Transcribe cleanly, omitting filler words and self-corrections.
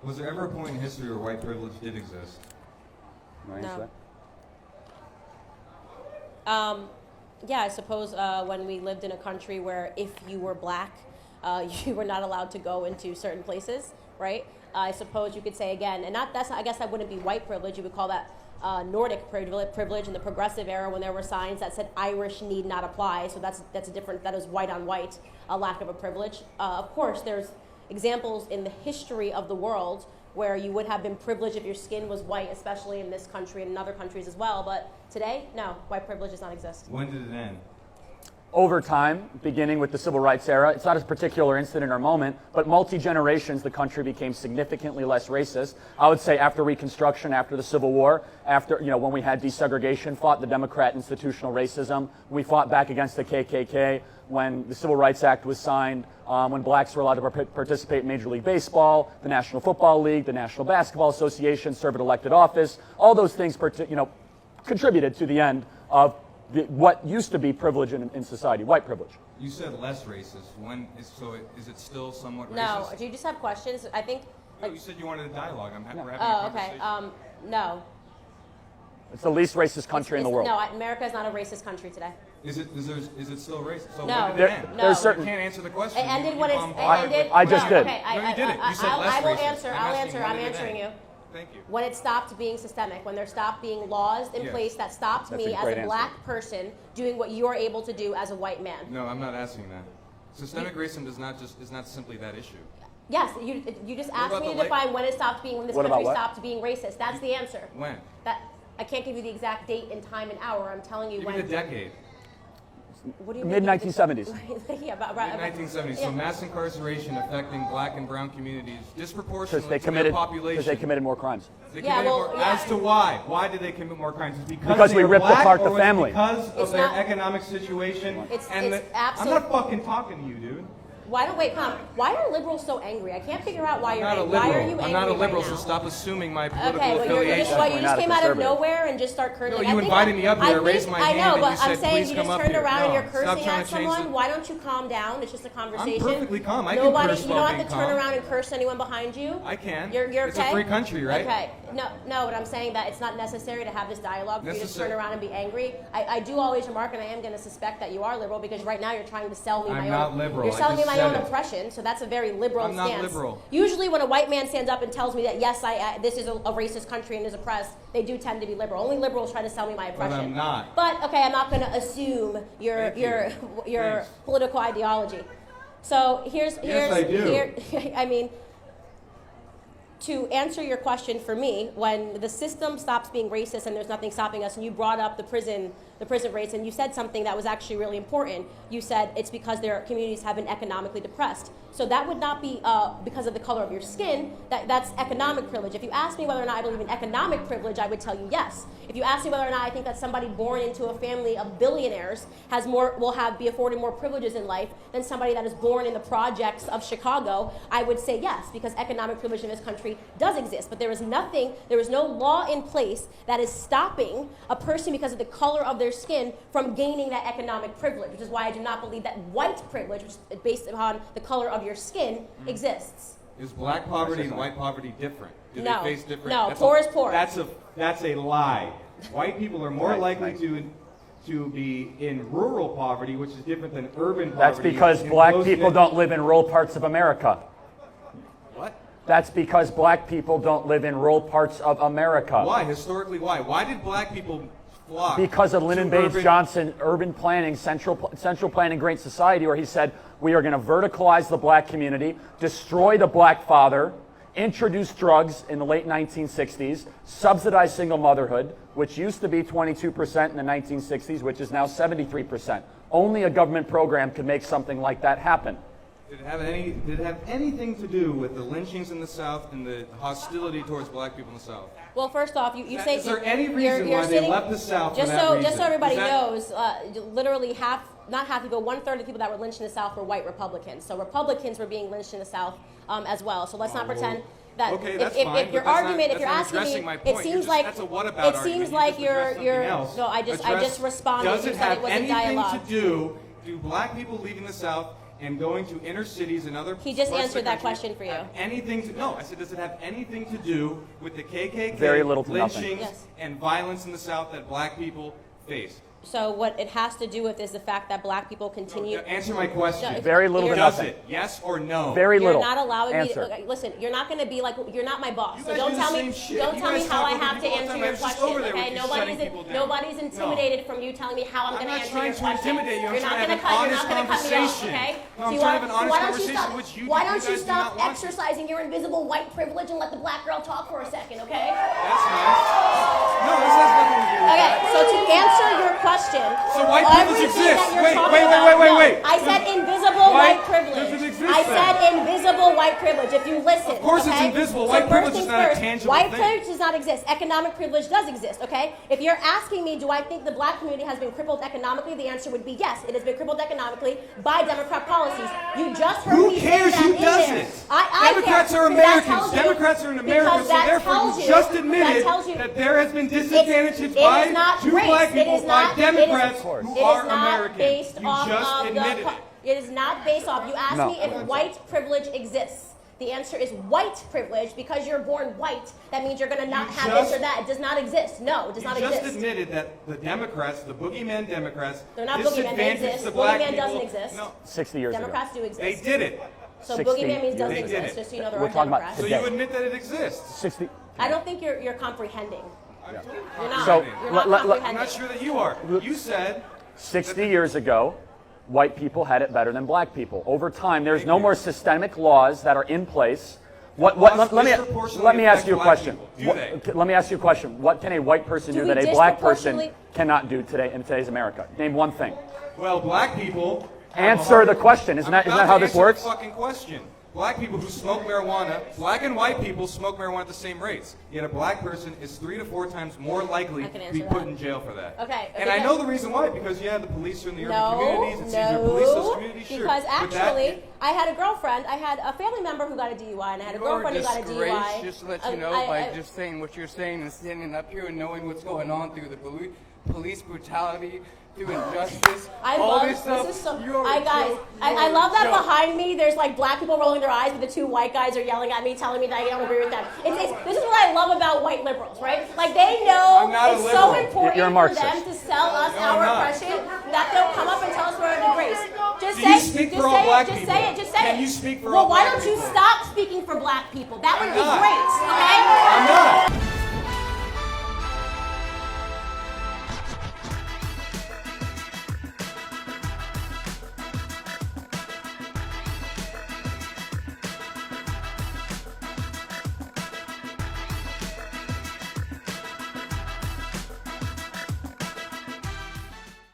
Was there ever a point in history where white privilege did exist? No. Yeah, I suppose when we lived in a country where if you were black, you were not allowed to go into certain places, right? I suppose you could say again, and I guess that wouldn't be white privilege. You would call that Nordic privilege in the progressive era when there were signs that said Irish need not apply. So that is white on white, a lack of a privilege. Of course, there's examples in the history of the world where you would have been privileged if your skin was white, especially in this country and in other countries as well. But today, no, white privilege does not exist. When did it end? Over time, beginning with the civil rights era, it's not a particular incident or moment, but multi-generations, the country became significantly less racist. I would say after Reconstruction, after the Civil War, after, when we had desegregation, fought the Democrat institutional racism, we fought back against the KKK, when the Civil Rights Act was signed, when blacks were allowed to participate in Major League Baseball, the National Football League, the National Basketball Association, serve an elected office, all those things, contributed to the end of what used to be privilege in society, white privilege. You said less racist. Is it still somewhat racist? No. Do you just have questions? I think. No, you said you wanted a dialogue. We're having a okay. conversation. No. It's the least racist country in the world. No, America is not a racist country today. Is it still racist? So No. when did it end? No. You can't answer the question. It ended when it's. I just did. Okay, No, you didn't. You said less I will racist. answer. I'm I'll asking answer. when I'm did it answering end? you. Thank you. When it stopped being systemic, when there stopped being laws in Yes. place that stopped That's me a as great a black person doing what you're able to do as a white man. No, I'm not asking that. Systemic racism is not simply that issue. Yes, you just asked about me to the define when this What about country what? stopped being racist. That's the answer. When? That I can't give you the exact date and time and hour. I'm telling you Give when. me the decade. What do you mean? Mid-1970s. Yeah, Mid-1970s. Yeah. So mass incarceration affecting black and brown communities disproportionately Because they to their committed population. more crimes. They Yeah, committed well, more- yeah. As to why? Why did they commit more crimes? Is it Because they we were ripped black, apart the or was it family. because of It's their not- economic situation? I'm absolute- not fucking talking to you, dude. Why are liberals so angry? I can't figure out why you're I'm not a angry. Why are liberal. you angry I'm not a liberal, right so now? stop assuming my political Okay, well, affiliation. Definitely you not just a came out of conservative. nowhere and just start cursing. No, I you think invited me up here, I raised my hand, I know, and but you said, I'm saying "Please you come just up turned here." around and No, you're stop cursing trying at to change someone. the- Why don't you calm down? It's just a conversation. perfectly calm. I can Nobody, curse you don't while have to being turn calm. around and curse anyone behind you. I can. You're It's a okay? free country, right? Okay. No, but I'm saying that it's not necessary to have this dialogue for you to Necessary. turn around and be angry. I do always remark, and I am going to suspect that you are liberal because right now you're trying to sell me I'm my own. not liberal. You're I selling me just my own said it. oppression, so that's a very liberal I'm not stance. liberal. Usually, when a white man stands up and tells me that yes, this is a racist country and is oppressed, they do tend to be liberal. Only liberals try to sell me my oppression. I'm not. But okay, I'm not going to assume your Thanks. political ideology. So here's I do. I mean, to answer your question for me, when the system stops being racist and there's nothing stopping us, and you brought up the prison rates, and you said something that was actually really important. You said it's because their communities have been economically depressed. So that would not be because of the color of your skin. That's economic privilege. If you ask me whether or not I believe in economic privilege, I would tell you yes. If you ask me whether or not I think that somebody born into a family of billionaires be afforded more privileges in life than somebody that is born in the projects of Chicago, I would say yes, because economic privilege in this country does exist. But there is no law in place that is stopping a person because of the color of their skin from gaining that economic privilege, which is why I do not believe that white privilege, which is based upon the color of your skin, exists. Is black poverty and white poverty different? Do No. they face different? No, poor is poor. That's a lie. White people are more likely to be in rural poverty, which is different than urban poverty. That's because black people don't live in rural parts of America. What? That's because black people don't live in rural parts of America. Why? Historically, why? Why did black people flock? Because of Lyndon to Baines urban- Johnson, urban planning, central planning, Great Society, where he said, we are going to verticalize the black community, destroy the black father, introduce drugs in the late 1960s, subsidize single motherhood, which used to be 22% in the 1960s, which is now 73%. Only a government program could make something like that happen. Did it have anything to do with the lynchings in the South and the hostility towards black people in the South? Well, first off, you say Is there any you're reason why they left the South for just that so reason? just so everybody Is that- knows, literally not half people, 1/3 of the people that were lynched in the South were white Republicans. So Republicans were being lynched in the South as well. So let's not pretend that Okay, if, that's if, fine, if your but that's argument, not- if you're that's asking not addressing me, my it point. seems like that's a what about it argument. seems You like just addressed something else. no. I just responded. Does You it said have it was a anything dialogue. to do black people leaving the South and going to inner cities and other He just parts of answered the that country question for you. have anything to no? I said, does it have anything to do with the KKK Very little to nothing. lynchings Yes. and violence in the South that black people face? So what it has to do with is the fact that black people continue. Answer my question. No, Very little to You're- Does nothing. it? Yes or no? Very You're little. not allowing Answer. me to, okay, listen, you're not going to be like, you're not my boss. You So guys don't do the tell same me, shit. don't You tell me guys how talk I over have to people all the answer time. I your was just question, over there with okay? you shutting people down. Nobody's intimidated from you telling me how I'm I'm going to not answer trying your to question. intimidate you. I'm You're not trying to going to have an cut, you're honest not going to cut me off, conversation. okay? No, I'm trying to have an honest conversation, which you why don't you guys do not stop want to. exercising your invisible white privilege and let the black girl talk for a second, okay? That's nice. No, this has nothing to do with Okay, that. so to answer your question, So white privilege everything exists. that you're Wait, talking wait, about- wait, wait, no, wait. I said invisible white privilege. does it exist I then? said invisible white privilege. If you listen, Of course it's okay? invisible. So White first privilege is things not a first, tangible white thing. privilege does not exist. Economic privilege does exist. Okay? If you're asking me, do I think the black community has been crippled economically? The answer would be yes. It has been crippled economically by Democrat policies. You just heard Who me cares say that who in does there. it? I Democrats care, are because that Americans. tells you- Democrats are in America, because so that therefore tells you you- just that admitted tells you- that there has been disadvantages it by is not two race. black It people is not- by Democrats it who is are not American. based You off just of admitted the. it. It is not based off. You asked No. me if white privilege exists. The answer is white privilege. Because you're born white, that means you're going to not You have just- this or that. It does not exist. No, it does You not just exist. admitted that the Democrats, the boogeyman Democrats, They're not boogeyman. They disadvantaged exist. the black Boogeyman people. doesn't exist. No, 60 years Democrats do they exist. did it. So 60 boogeyman means doesn't They did exist. it. Just so you know, there We're are talking about Democrats. So today. you admit that it exists. 60. I don't think you're comprehending. You're not. So, You're not let- I'm comprehending. not sure that you are. You said 60 years ago, white people had it better than black people. Over time, there's no more systemic laws that are in place. Let me disproportionately ask you a affect question. black people, do they? Let me ask you a question. What can a white person Do do we that a black person disproportionately- cannot do today in today's America? Name one thing. well, black people have Answer a- the question. Isn't that I'm how about this to works? answer the fucking question. Black people who smoke marijuana, black and white people smoke marijuana at the same rates. Yet a black person is 3 to 4 times more likely I can to be answer put that. in jail for that. Okay, And I because- know the reason why, because yeah, the police are in the urban No, communities. It's easier to police those communities. Sure. because But that- actually, I had a girlfriend. I had a family member who got a DUI, and I had a You are a girlfriend who got a disgrace, DUI. just to let you know, by just saying what you're saying and standing up here and knowing what's going on through the police brutality, through injustice, I all love this stuff. This is so. You're I a guys, joke. I You're love a that joke. behind me. There's like black people rolling their eyes, but the two white guys are yelling at me, telling me that I don't agree with them. This is what I love about white liberals, right? Like they know I'm not a it's so liberal. important You're a for Marxist. them to sell us No, I'm our not. oppression that they'll come up and tell us we're a disgrace. Just Do say, you speak just for all say black it, just people? say it, just say Can it. you speak for well, all why black don't you people? stop speaking for black people? That would be not? great.